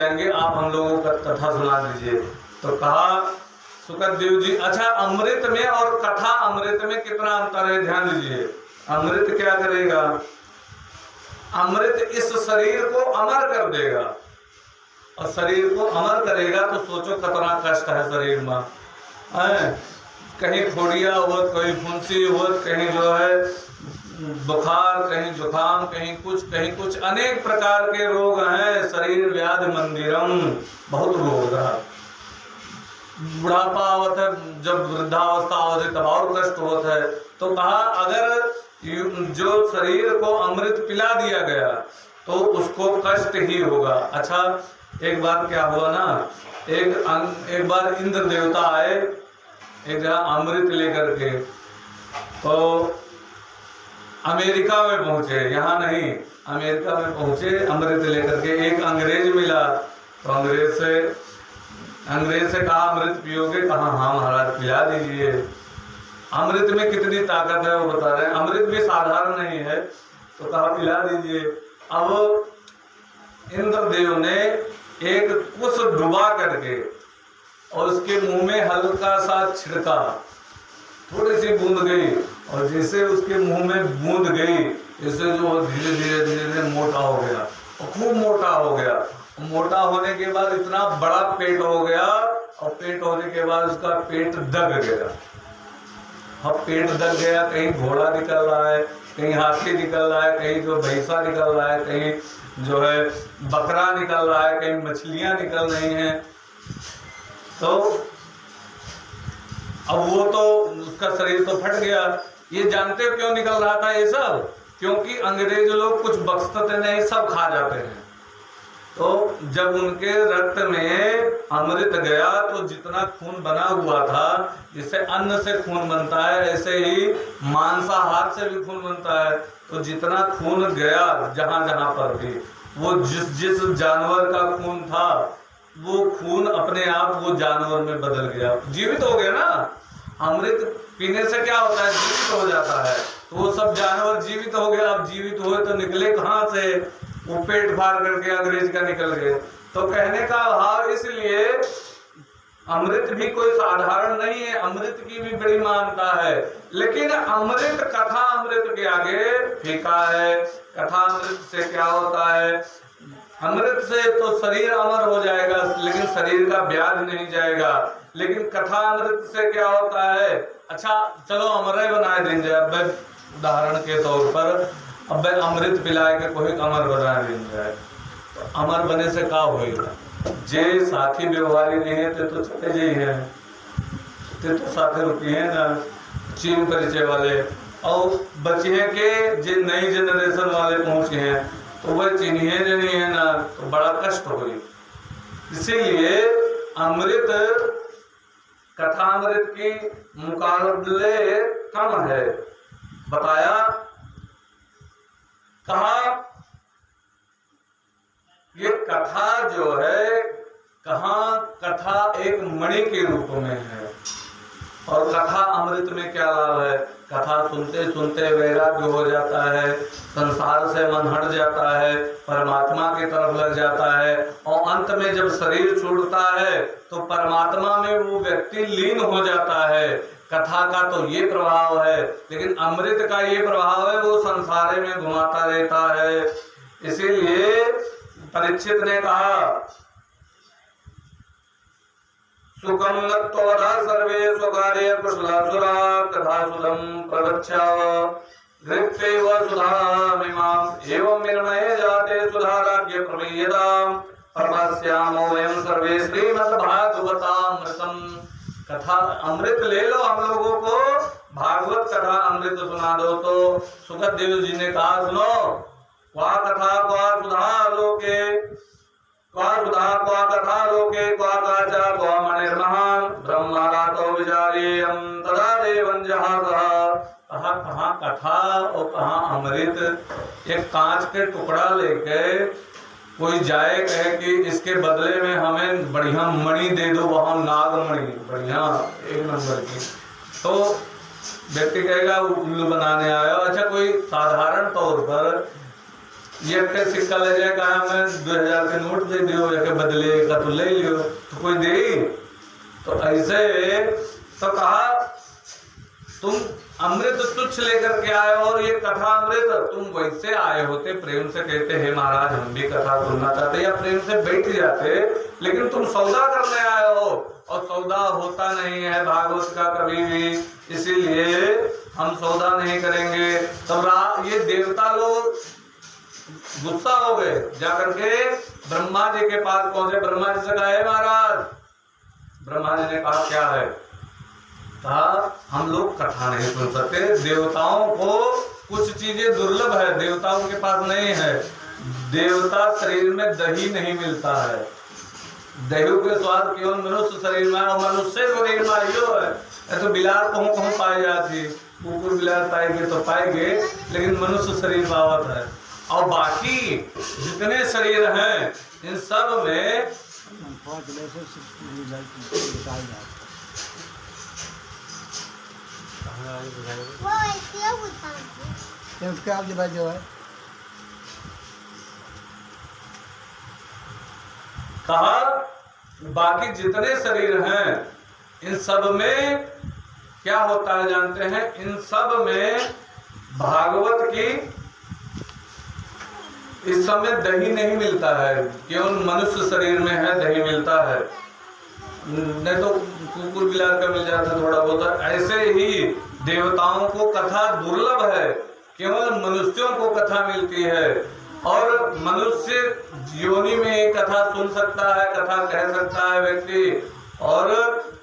आप हम लोगों का कथा सुना दीजिए। तो कहा सुखदेव जी, अच्छा अमृत में और कथा अमृत में कितना अंतर है, ध्यान दीजिए। अमृत क्या करेगा? अमृत इस शरीर को अमर कर देगा, और शरीर को अमर करेगा तो सोचो कितना कष्ट है शरीर में। कहीं फोड़िया हो, कहीं फुंसी हो, कहीं जो है बुखार, कहीं जुकाम, कहीं कुछ अनेक प्रकार के रोग हैं। शरीर व्याधि मंदिरम, बहुत रोग है। बुढ़ापा होता है, जब वृद्धावस्था होती है तब और कष्ट होता है। तो कहा अगर जो शरीर को अमृत पिला दिया गया तो उसको कष्ट ही होगा। अच्छा एक बार क्या हुआ ना, एक बार इंद्र देवता आए एक जगह अमृत लेकर के, तो अमेरिका में पहुंचे, यहाँ नहीं अमेरिका में पहुंचे अमृत लेकर के। एक अंग्रेज मिला, तो अंग्रेज से कहा अमृत पियोगे? कहा हाँ महाराज पिला दीजिए। अमृत में कितनी ताकत है वो बता रहे हैं, अमृत भी साधारण नहीं है। तो कहा पिला दीजिए। अब इंद्रदेव ने एक कुश डुबा करके और उसके मुंह में हल्का सा छिड़का, थोड़ी सी बूंद गई, और जैसे उसके मुंह में बूंद गई इससे जो धीरे धीरे मोटा हो गया, और खूब मोटा हो गया। मोटा होने के बाद इतना बड़ा पेट हो गया, और पेट होने के बाद उसका पेट दब गया। अब पेट दब गया, कहीं घोड़ा निकल रहा है, कहीं हाथी निकल रहा है, कहीं जो भैंसा निकल रहा है, कहीं जो है बकरा निकल रहा है, कहीं मछलियां निकल रही हैं। तो अब वो तो उसका शरीर तो फट गया। ये जानते हो क्यों निकल रहा था ये सब? क्योंकि अंग्रेज लोग कुछ बख्शते नहीं, सब खा जाते हैं। तो जब उनके रक्त में अमृत गया तो जितना खून बना हुआ था, जिससे अन्न से खून बनता है ऐसे ही मांसाहार से भी खून बनता है, तो जितना खून गया जहां जहां पर भी, वो जिस जानवर का खून था वो खून अपने आप वो जानवर में बदल गया, जीवित हो गया ना। अमृत पीने से क्या होता है? जीवित हो जाता है। तो वो सब जानवर जीवित हो गया। अब जीवित हुए तो निकले कहां से? वो पेट फाड़ करके अंग्रेज का निकल गए। तो कहने का भाव इसलिए अमृत भी कोई साधारण नहीं है, अमृत की भी बड़ी मान्यता है। लेकिन अमृत कथा अमृत के आगे फीका है। कथा अमृत से क्या होता है? अमृत से तो शरीर अमर हो जाएगा, लेकिन शरीर का व्याध नहीं जाएगा। लेकिन कथा अमृत से क्या होता है? अच्छा चलो अमर बनाए देंगे। अब उदाहरण के तौर पर अब अमृत पिलाए के कोई अमर बना देंगे, तो अमर बने से क्या होगा? जे साथी व्यवहारी नहीं है तो चले जाइए हैं, तो साथे रुकी है ना चीन परिचय वाले, और बचे के जे नई जनरेशन वाले पहुंचे हैं तो वह चिन्हिए नहीं है ना, तो बड़ा कष्ट हुई। इसीलिए अमृत कथामृत की मुकाबले कम है। बताया, कहा ये कथा जो है, कहाँ कथा एक मणि के रूप में है, और कथा अमृत में क्या लाभ है? कथा सुनते सुनते वैराग्य हो जाता है, संसार से मन हट जाता है, परमात्मा की तरफ लग जाता है, और अंत में जब शरीर छूटता है तो परमात्मा में वो व्यक्ति लीन हो जाता है। कथा का तो ये प्रभाव है, लेकिन अमृत का ये प्रभाव है, वो संसार में घुमाता रहता है। इसीलिए परीक्षित ने कहा सुखम नत्वदा सर्वे स्वकार्य कुशलासुरा तथा सुदम प्रगच्छाव गृह्येव सुधामिमाम् एवं निर्णये जाते सुधाराज्ञ प्रमेयताम् परमास्यामो वयं सर्वे श्रीमद्भागवतामृतम्। कथा अमृत ले लो, हम लोगों को भागवत कथा अमृत सुना दो। तो सुखदेव जी ने कहा सुनो, क्वा कथा क्वा सुधा लोके, क्वा सुधा क्वा कथा लोके, क्वा काचा क्वा मणिर्महान् ब्रह्मारातो विचार्येयं तदा देवं जहासः। कहाँ कथा और कहाँ अमृत। एक कांच के टुकड़ा लेके कोई जाए कहे कि इसके बदले में हमें बढ़िया मणि दे दो, वहां नाग मणि बढ़िया एक नंबर की, तो व्यक्ति कहेगा उल्लू बनाने आया। अच्छा कोई साधारण तौर पर ये के सिक्का ले जाए, कहा मैं 2000 के नोट दे दियो या के बदले का तो ले लियो, तो कोई दे। तो ऐसे तो कहा तुम अमृत तुच्छ लेकर के आए और ये कथा अमृत तुम वैसे आए होते, प्रेम से कहते हे महाराज हम भी कथा सुनना चाहते, या प्रेम से बैठ जाते, लेकिन तुम सौदा करने आए हो और सौदा होता नहीं है भागवत का कभी भी, इसीलिए हम सौदा नहीं करेंगे। तब ये देवता लोग गुस्सा हो गए, जाकर के ब्रह्मा जी के पास पहुंचे। ब्रह्मा जी से कहा हे महाराज, ब्रह्मा जी ने कहा क्या है? कहा हम लोग कथा नहीं सुन सकते, देवताओं को कुछ चीजें दुर्लभ है, देवताओं के पास नहीं है। देवता शरीर में दही नहीं मिलता है, दही के स्वाद केवल मनुष्य शरीर में, और मनुष्य शरीर में यो है। तो बिलार कहूँ कहूँ पाई जाती, कुकुर बिलार पाएंगे तो पाएंगे, लेकिन मनुष्य शरीर बावत है। और बाकी जितने शरीर हैं इन सब में जो है कहा बाकी जितने शरीर हैं इन सब में क्या होता है जानते हैं? इन सब में भागवत की इस समय दही नहीं मिलता है, केवल मनुष्य शरीर में है दही मिलता है, नहीं तो कुकुर बिलार का मिल जाता थोड़ा बहुत। ऐसे ही देवताओं को कथा दुर्लभ है, केवल मनुष्यों को कथा मिलती है, और मनुष्य योनि में ही कथा सुन सकता है, कथा कह सकता है व्यक्ति, और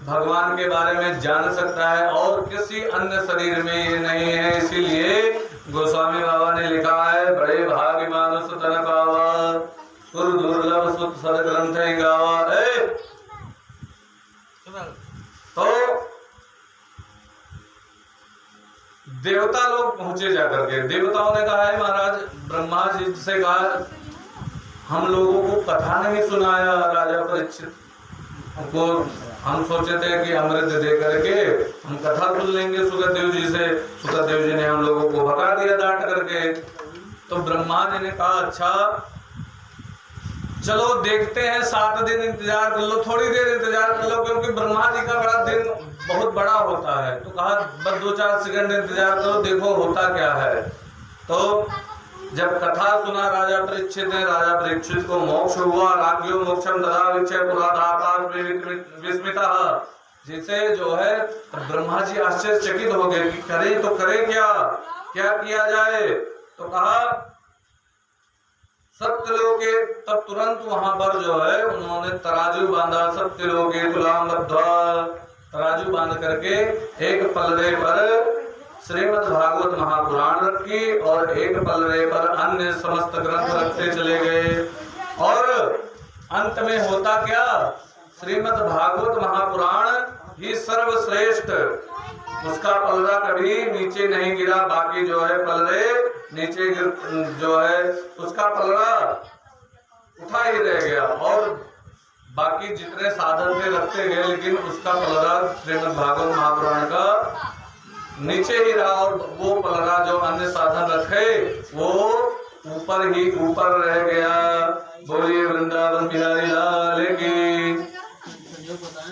भगवान के बारे में जान सकता है, और किसी अन्य शरीर में ये नहीं है। इसीलिए गोस्वामी बाबा ने लिखा है, बड़े भाग्य मानुष तन पावा, सुर दुर्लभ सुत सद ग्रंथ गावा। तो देवता लोग पहुंचे जाकर के, देवताओं ने कहा है महाराज, ब्रह्मा जी से कहा हम लोगों को कथा नहीं सुनाया राजा परीक्षित को, हम सोचे थे कि अमृत दे करके हम कथा सुन लेंगे सुखदेव जी से, सुखदेव जी ने हम लोगों को भगा दिया डांट करके। तो ब्रह्मा जी ने कहा अच्छा चलो देखते हैं, 7 दिन इंतजार कर लो, थोड़ी देर इंतजार कर लो, क्योंकि ब्रह्मा जी का बड़ा दिन बहुत बड़ा होता है। तो कहा बस 2-4 सेकंड इंतजार करो, देखो होता क्या है। तो जब कथा सुना राजा परीक्षित ने, राजा परीक्षित को मोक्ष हुआ, राज्यो मोक्षम तथा विचय पुरादातार विस्मिता, जिसे जो है ब्रह्मा जी आश्चर्यचकित हो गए कि करें तो करें क्या, क्या किया जाए। तो कहा सत्यलोके, तब तुरंत वहां पर जो है उन्होंने तराजू बांधा, सत्यलोके तुलाम बद्ध्वा, तराजू बांध करके एक पल्ले पर श्रीमद् भागवत महापुराण रखी और एक पल्ले पर अन्य समस्त ग्रंथ रखते चले गए। और अंत में होता क्या, श्रीमद् भागवत महापुराण ही सर्वश्रेष्ठ, उसका पल्ला कभी नीचे नहीं गिरा, बाकी जो है पल्ले नीचे जो है उसका पल्ला उठा ही रह गया, और बाकी जितने साधन थे रखते गए, लेकिन उसका पल्ला श्रीमद् भागवत महापुराण का नीचे ही रहा, और वो पलड़ा जो अन्य साधन रखे वो ऊपर ही ऊपर रह गया। बोलिए वृंदावन बिहारी लाल की।